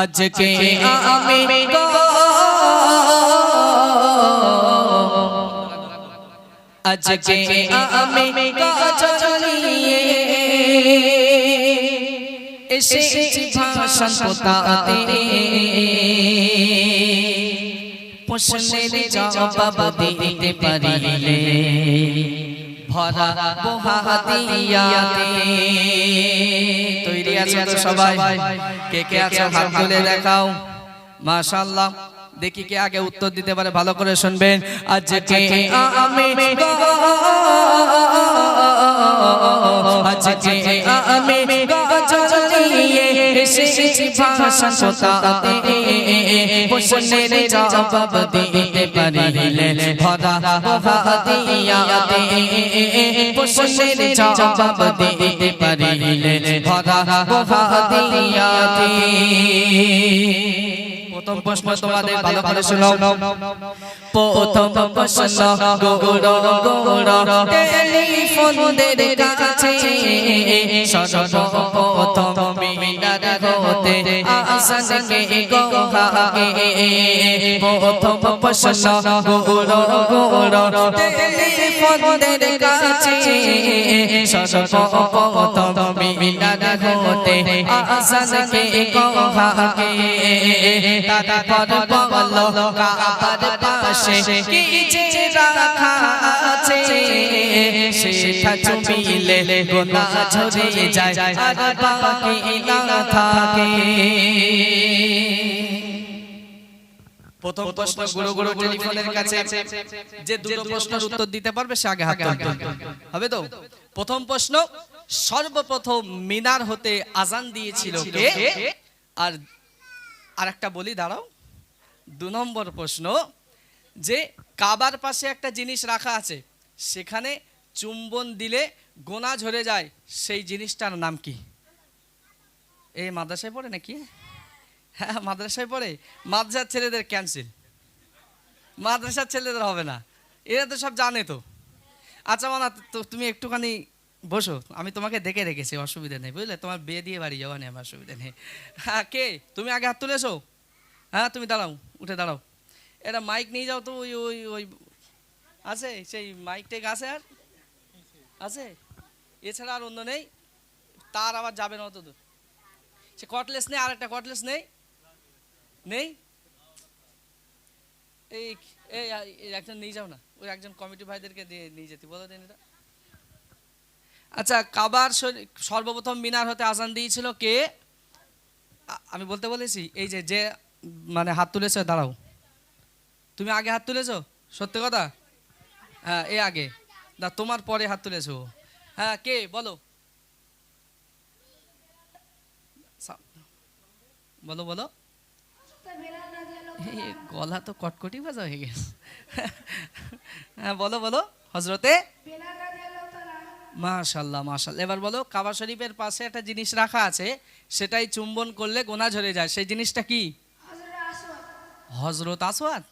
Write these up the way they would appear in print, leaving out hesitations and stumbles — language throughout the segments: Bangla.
আজকে আমি আজকে আমি কাজলিয়ে এসেছি ভাষণ পোতাতে প্রশ্নের জবাব দিতে পারিলে ভরা বহাদিয়াতে। তৈরি আছো তো সবাই? কে কে আছো হাত তুলে দেখাও। মাশাআল্লাহ, দেখি কে আগে উত্তর দিতে পারে, ভালো করে শুনবেন। আজকে আমি গাজলিয়ে এসেছি ভাষণ পোতাতে প্রশ্নের জবাব দিতে পারিলে ভরা বহাদিয়াতে। প্রশ্নের জবাব দিতে পারিলে ভরা বহাদিয়াতে। প্রথম প্রশ্ন তোমাদের ভালো করে শোনো। প্রথম প্রশ্ন, গোড় টেলিফোনদের কাছে সর্বপ্রথম মিনার হতে আসানকে গোহাগে। প্রথম প্রশ্ন, গোড় টেলিফোনদের কাছে সর্বপ্রথম মিনার হতে আসানকে গোহাগে। তারপর বলো কাবার পাশে কি যে রাখা আছে সেটা চুমিলে গুনাহ ঝরে যায় আর বাকি না থাকে। প্রথম প্রশ্ন, গুরু গুরু টেলিফোনের কাছে যে দুটো প্রশ্নের উত্তর দিতে পারবে সে আগে হাত তুলবে, হবে তো? প্রথম প্রশ্ন, সর্বপ্রথম মিনার হতে আজান দিয়েছিল কে? আর একটা বলি, দাঁড়াও। 2 নম্বর প্রশ্ন, যে কাবার পাশে একটা জিনিস রাখা আছে সেখানে চুম্বন দিলে গোনা ঝরে যায়, সেই জিনিসটার নাম কি? এই মাদ্রাসায় পড়ে নাকি? হ্যাঁ মাদ্রাসায় পড়ে। মাদ্রাসার ছেলেদের ক্যান্সেল, মাদ্রাসার ছেলেদের হবে না, এরা তো সব জানে তো। আচ্ছা মানা, তো তুমি একটুখানি বসো, আমি তোমাকে দেখে রেখেছি, অসুবিধা নেই, বুঝলে? তোমার বিয়ে দিয়ে বাড়ি যাওয়া নেই, আমার অসুবিধা নেই। হ্যাঁ, কে? তুমি আগে হাত তুলেছো? হ্যাঁ তুমি দাঁড়াও, উঠে দাঁড়াও। এটা মাইক নিয়ে যাও তো, ওই ওই ওই আছে সেই মাইক টেক আছে, আর আছে এছাড়া আর অন্য নেই? তার আবার যাবে না অত দূর। সে কটলেস নেই? আর একটা কটলেস নেই? নেই? এই একজন নিয়ে যাও না, ওই একজন কমিটি ভাইদেরকে দিয়ে নিয়ে যেতে বলো দেন এটা। আচ্ছা, কাবার সর্বপ্রথম মিনার হতে আজান দিয়েছিল কে? আমি বলতে বলেছি, এই যে যে মানে হাত তুলেছে, দাঁড়াও। তুমি আগে হাত তুলেছো? সত্যি কথা? হ্যাঁ, এ আগে না, তোমার পরে হাত তুলেছো। হ্যাঁ, কে বলো? বলো বলো। গলা তো কটকটি বাজা হয়ে গেছে। হ্যাঁ বলো বলো। হজরতে মাশাআল্লাহ মাশাআল্লাহ। এবার বলো, কাবা শরীফের পাশে একটা জিনিস রাখা আছে, সেটাই চুম্বন করলে গোনা ঝরে যায়, সেই জিনিসটা কি? হজরত আসওয়াদ।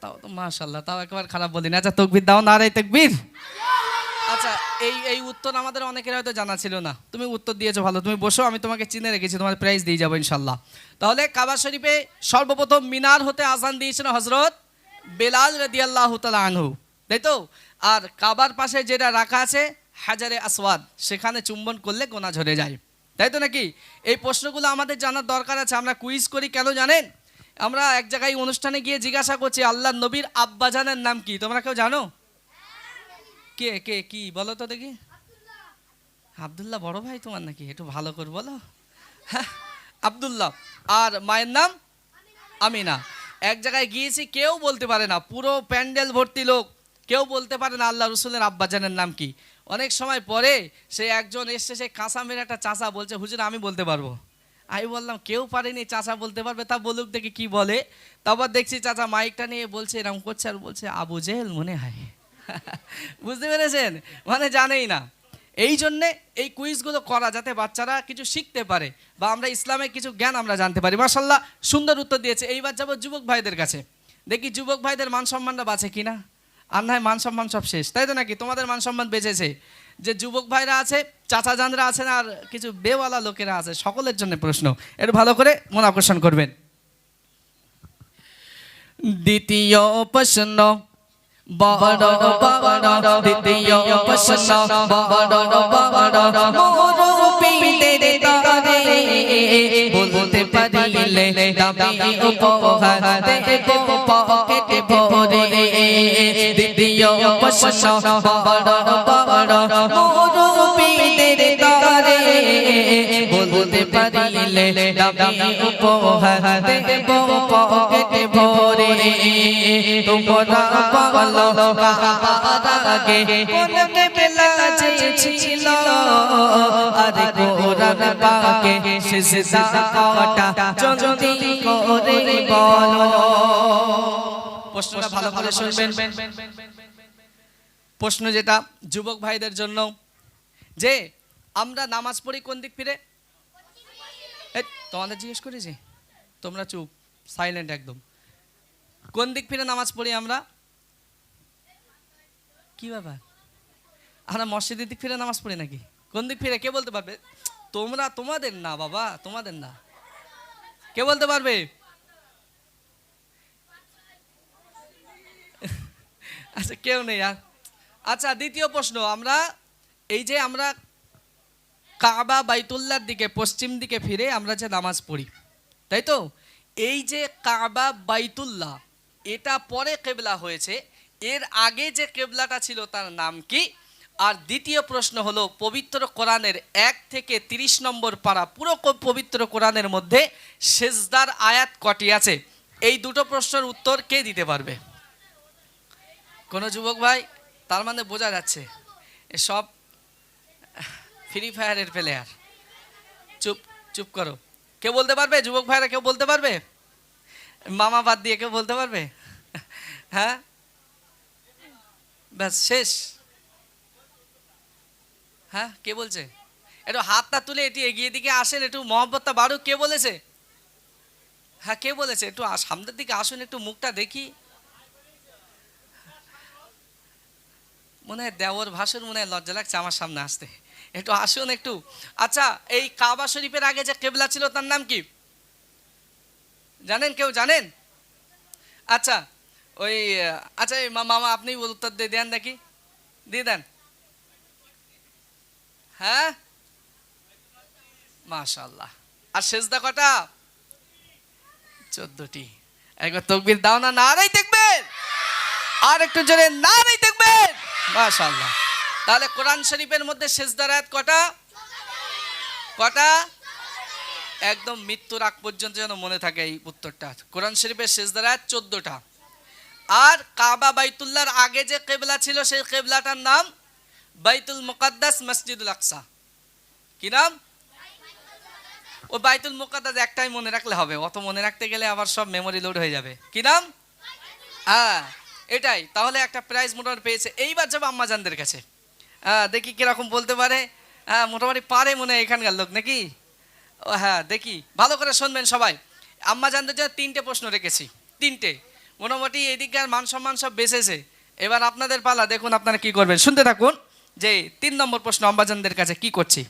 তাও তো মাশাআল্লাহ, তাও একবার খারাপ বলি না। আচ্ছা তাকবীর দাও, নারে তাকবীর। আচ্ছা, এই উত্তর আমাদের অনেকের হয়তো জানা ছিল না, তুমি উত্তর দিয়েছো, ভালো। তুমি বসো, আমি তোমাকে চিনে রেখেছি, তোমার প্রাইজ দিয়ে যাবো ইনশাল্লাহ। তাহলে কাবা শরীফে সর্বপ্রথম মিনার হতে আজান দিয়েছিল হজরত বেলাল রাদিয়াল্লাহু তাআলা আনহু, তাই তো? আর কাবার পাশে যেটা রাখা আছে হাজারে আসওয়াদ, সেখানে চুম্বন করলে গোনা ঝরে যায়, তাই তো নাকি? এই প্রশ্নগুলো আমাদের জানার দরকার আছে। আমরা কুইজ করি কেন জানেন? আমরা এক জায়গায় অনুষ্ঠানে গিয়ে জিজ্ঞাসা করছি আল্লাহর নবীর আব্বাজানের নাম কি, তোমরা কেউ জানো? কে কে কি বলো তো দেখি? আব্দুল্লাহ বড় ভাই তোমার নাকি? একটু ভালো করে বলো। হ্যাঁ, আব্দুল্লাহ। আর মায়ের নাম আমিনা। এক জায়গায় গিয়েছি, কেউ বলতে পারে না, পুরো প্যান্ডেল ভর্তি লোক, কেউ বলতে পারে না আল্লাহ রসুলের আব্বাজানের নাম কি। অনেক সময় পরে সে একজন এসছে, সে কাঁচা মেরে একটা চাচা বলছে, হুজুর আমি বলতে পারবো। আমি বললাম কেউ পারেনি, চাচা বলতে পারবে, তা বলুক দেখি কি বলে। তারপর দেখছি চাচা মাইকটা নিয়ে বলছে, এরকম করছে, আর বলছে আবু জেহেল মনে হয়। বুঝতে পেরেছেন? মানে জানেই না। এই জন্যে এই কুইজগুলো করা, যাতে বাচ্চারা কিছু শিখতে পারে বা আমরা ইসলামের কিছু জ্ঞান আমরা জানতে পারি। মাশাআল্লাহ, সুন্দর উত্তর দিয়েছে। এইবার যাবো যুবক ভাইদের কাছে, দেখি যুবক ভাইদের মান সম্মানটা বাঁচে কিনা। আর নয় মান সম্মান সব শেষ, তাই তো নাকি? তোমাদের মান সম্মান বেঁচেছে। যে যুবক ভাইরা আছে চাচা জানরা আছেন আর কিছু বেওয়ালা লোকেরা আছে, সকলের জন্য প্রশ্ন, একটু ভালো করে মন আকর্ষণ করবেন। দ্বিতীয় প্রশ্ন বড় বড়, দ্বিতীয় প্রশ্ন বড় বড়, মুরব্বিদের তরে বলতে পারিলে দামি উপহার দেব পকেটে ভরে। দ্বিতীয় প্রশ্ন বড় বড়, মুরব্বিদের তরে বলতে পারিলে দামি উপহার দেব পকেটে ভরে। তোমরা বলো কাবার আগে কোন কিবলা ছিল, আরে কোরআন পাকে সিজদা কটা যদি করে বলো। প্রশ্নটা ভালো করে শুনবেন। প্রশ্ন যেটা যুবক ভাইদের জন্য, যে আমরা নামাজ পড়ি কোন দিক ফিরে? তোমাদের জিজ্ঞেস করেছি, তোমরা চুপ, সাইলেন্ট একদম। কোন দিক ফিরে নামাজ পড়ি আমরা? কি ব্যাপার, আমরা মসজিদের দিক ফিরে নামাজ পড়ি নাকি? কোন দিক ফিরে কে বলতে পারবে? তোমরা, তোমাদের না বাবা, তোমাদের না, কে বলতে পারবে? আচ্ছা কেউ নেই আর। আচ্ছা দ্বিতীয় প্রশ্ন, আমরা এই যে আমরা কাবা বাইতুল্লাহর দিকে পশ্চিম দিকে ফিরে আমরা যে নামাজ পড়ি, তাই তো? এই যে কাবা বাইতুল্লাহ, এটা পরে কেবলা হয়েছে, এর আগে যে কেবলাটা ছিল তার নাম কি? আর দ্বিতীয় প্রশ্ন হলো, পবিত্র কোরআনের 1 থেকে 30 নম্বর পারা পুরো পবিত্র কোরআনের মধ্যে সেজদার আয়াত কটি আছে? এই দুটো প্রশ্নের উত্তর কে দিতে পারবে? কোনো যুবক ভাই? তার মানে বোঝা যাচ্ছে এসব ফ্রি ফায়ারের প্লেয়ার। চুপ চুপ করো। কেউ বলতে পারবে? যুবক ভাইরা কেউ বলতে পারবে? মামা বাদ দিয়ে কেউ বলতে পারবে? হ্যাঁ ব্যাস শেষ। হ্যাঁ কে বলছে? একটু হাতটা তুলে এটি এগিয়ে দিকে আসেন, একটু মহব্বতটা বাড়ুক। কে বলেছে? হ্যাঁ কে বলেছে? একটু সামনের দিকে আসুন, একটু মুখটা দেখি। মনে হয় দেওর ভাষণ, মনে হয় লজ্জা লাগছে আমার সামনে আসতে, একটু আসুন একটু। আচ্ছা এই কাবা শরীফের আগে যে কেবলা ছিল তার নাম কি জানেন? কেউ জানেন? আচ্ছা ওই আচ্ছা মামা আপনি উত্তর দিয়ে দেন দেখি, দিয়ে দেন। হ্যাঁ মাশাআল্লাহ। আর সেজদা কটা? 14টি। একবার তাকবীর দাও না, নারায়ে তাকবীর। আর একটু জোরে নারায়ে তাকবীর। মাশাআল্লাহ। তাহলে কোরআন শরীফের মধ্যে সেজদার আয়াত কটা? কটা? একদম মৃত্যুর আগ পর্যন্ত যেন মনে থাকে এই উত্তরটা। কোরআন শরীফের সেজদার আয়াত 14টা। আর কাবা বাইতুল্লাহর আগে যে কিবলা ছিল সেই কিবলাটার নাম বাইতুল মুকাদ্দাস মসজিদুল আকসা। কি নাম? ও বাইতুল মুকাদ্দাস একটাই মনে রাখলে হবে, অত মনে রাখতে গেলে আবার সব মেমোরি লোড হয়ে যাবে। কি নাম? হ্যাঁ এটাই। তাহলে একটা প্রাইজ মোটামুটি পেয়েছে। এইবার যাবো আম্মাজানদের কাছে, দেখি কিরকম বলতে পারে। হ্যাঁ মোটামুটি পারে মনে হয় এখানকার লোক নাকি? ও হ্যাঁ দেখি, ভালো করে শুনবেন সবাই। আম্মাজানদের জন্য 3টে প্রশ্ন রেখেছি, 3টে। মোটামুটি এদিককার মান সম্মান সব বেঁচেছে। এবার আপনাদের পালা, দেখুন আপনারা কি করবেন, শুনতে থাকুন। যে 3 নম্বর প্রশ্ন আম্মাজানদের কাছে কি করছি।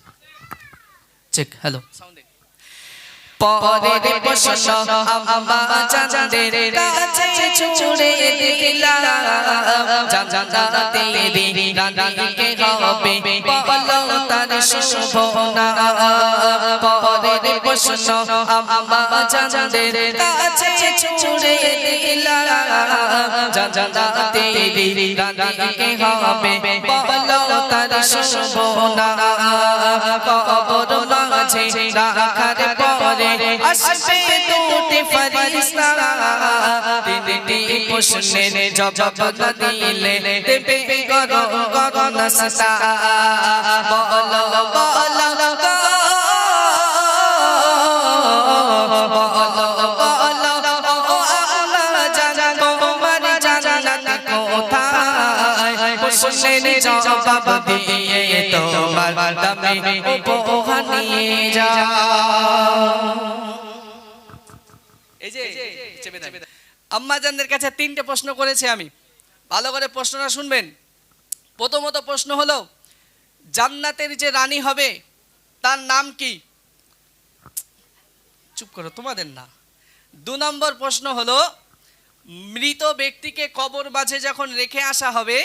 Check hello sound. পরের প্রশ্ন আম্মাজানদের কাছে ছুড়ে দিলাম, জান্নাতে রানীকে হবে বলো তার শুভ নাম। পরের প্রশ্ন আম্মাজানদের কাছে ছুড়ে দিলাম, জান্নাতে রানীকে হবে বলো তার শুভ নাম। কবর মাঝে রাখার পরে আসবে দুটি ফেরেশতা, তিনটি প্রশ্নের জবাব না দিলে দেবে গরম গরম নাস্তা। বলো বলো প্রশ্নের জবাব দিয়ে তোমার দামি উপহার নিয়ে যাও। এই যে আম্মাজানদের কাছে 3টে প্রশ্ন করেছি আমি, ভালো করে প্রশ্নটা শুনবেন। প্রথমত প্রশ্ন হলো, জান্নাতের যে রানী হবে তার নাম কি? চুপ করো, তোমাদের না। 2 নম্বর প্রশ্ন হলো, মৃত ব্যক্তিকে কবর মাঝে যখন রেখে আসা হবে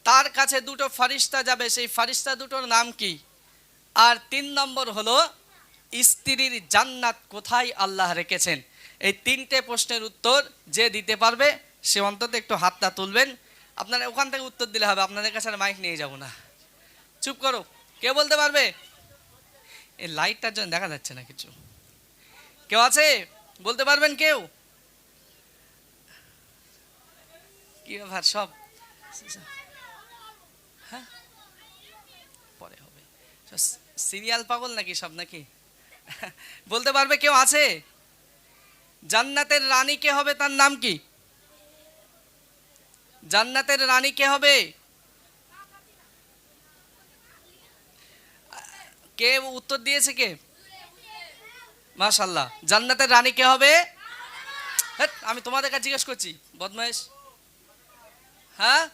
তার কাছে 2টো ফারিস্তা যাবে, সেই ফারিস্তা দুটোর নাম কি? আর 3 নম্বর হলো, স্ত্রীর জান্নাত কোথায় আল্লাহ রেখেছেন? এই 3টে প্রশ্নের উত্তর যে দিতে পারবে সে অন্তত একটু হাতটা তুলবেন। আপনারা ওখান থেকে উত্তর দিলে হবে, আপনাদের কাছে আর মাইক নিয়ে যাব না। চুপ করো, কে বলতে পারবে? এই লাইটটার জন্য দেখা যাচ্ছে না কিছু। কেউ আছে বলতে পারবেন কেউ? কি ব্যাপার সব? হ্যাঁ, পরে হবে। সিরিয়াল পাগল নাকি সব নাকি? বলতে পারবে কেউ আছে? জান্নাতের রানী কে হবে, তার নাম কি? জান্নাতের রানী কে হবে? কে উত্তর দিয়েছে কে? মাশাআল্লাহ, জান্নাতের রানী কে হবে? আমি তোমাদের কাছে জিজ্ঞেস করছি, বদমাইশ। হ্যাঁ,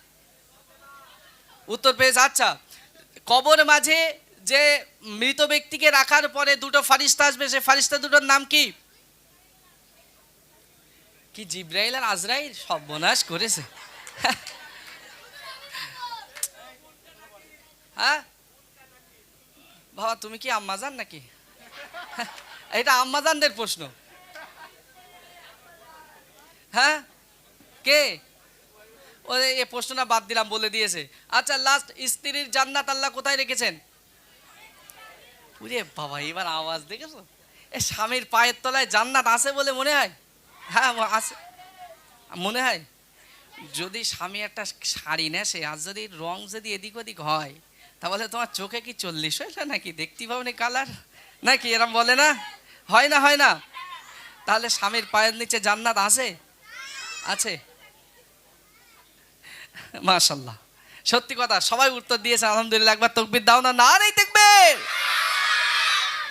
উত্তর পেয়েছে। আচ্ছা, কবর মাঝে যে মৃত ব্যক্তিকে রাখার পরে 2টো ফারিস্তা আসবে, সেই ফারিস্তা দুটোর নাম কি? কি জিব্রাইল আর আজরাইল? সর্বনাশ করেছে। হ্যাঁ বাবা, তুমি কি আম্মাজান নাকি? এটা আম্মাজানদের প্রশ্ন। হ্যাঁ, কে? ওই এই প্রশ্নটা বাদ দিলাম, বলে দিয়েছে। আচ্ছা, লাস্ট, স্ত্রীর জান্নাত আল্লাহ কোথায় রেখেছেন? ওরে বাবা, এবার আওয়াজ দেখেছো? এ স্বামীর পায়ের তলায় জান্নাত আছে বলে মনে হয়? হ্যাঁ আছে মনে হয়। যদি স্বামী একটা শাড়ি নেশে আর যদি রং যদি এদিক ওদিক হয়, তাহলে তোমার চোখে কি 40 হইলে নাকি? দেখতে পাবনি কালার নাকি? এরম বলে না? হয় না, হয় না? তাহলে স্বামীর পায়ের নিচে জান্নাত আছে? আছে। মাশাআল্লাহ, সত্যি কথা, সবাই উত্তর দিয়েছে আলহামদুলিল্লাহ। একবার তাকবীর দাও না, নারে তাকবীর।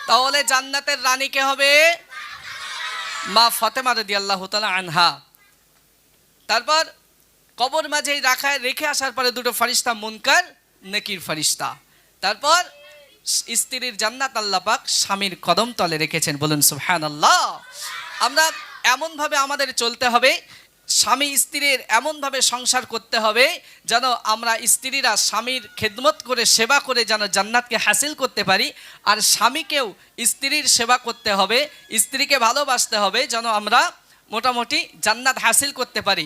তাহলে জান্নাতের রানী কে হবে? মা ফাতেমা রাদিয়াল্লাহু তাআলা আনহা। তারপর কবর মাঝে রেখে আসার পরে 2টো ফারিস্তা, মুনকার নেকির ফারিস্তা। তারপর স্ত্রীর জান্নাত আল্লাহ পাক স্বামীর কদম তলে রেখেছেন, বলুন সুবহানাল্লাহ। আমরা এমন ভাবে আমাদের চলতে হবে, স্বামী স্ত্রীর এমন ভাবে সংসার করতে হবে যেন আমরা স্ত্রীরা স্বামীর খেদমত করে সেবা করে যেন জান্নাতকে হাসিল করতে পারি। আর স্বামীকেও স্ত্রীর সেবা করতে হবে, স্ত্রীকে ভালোবাসতে হবে যেন আমরা মোটামুটি জান্নাত হাসিল করতে পারি।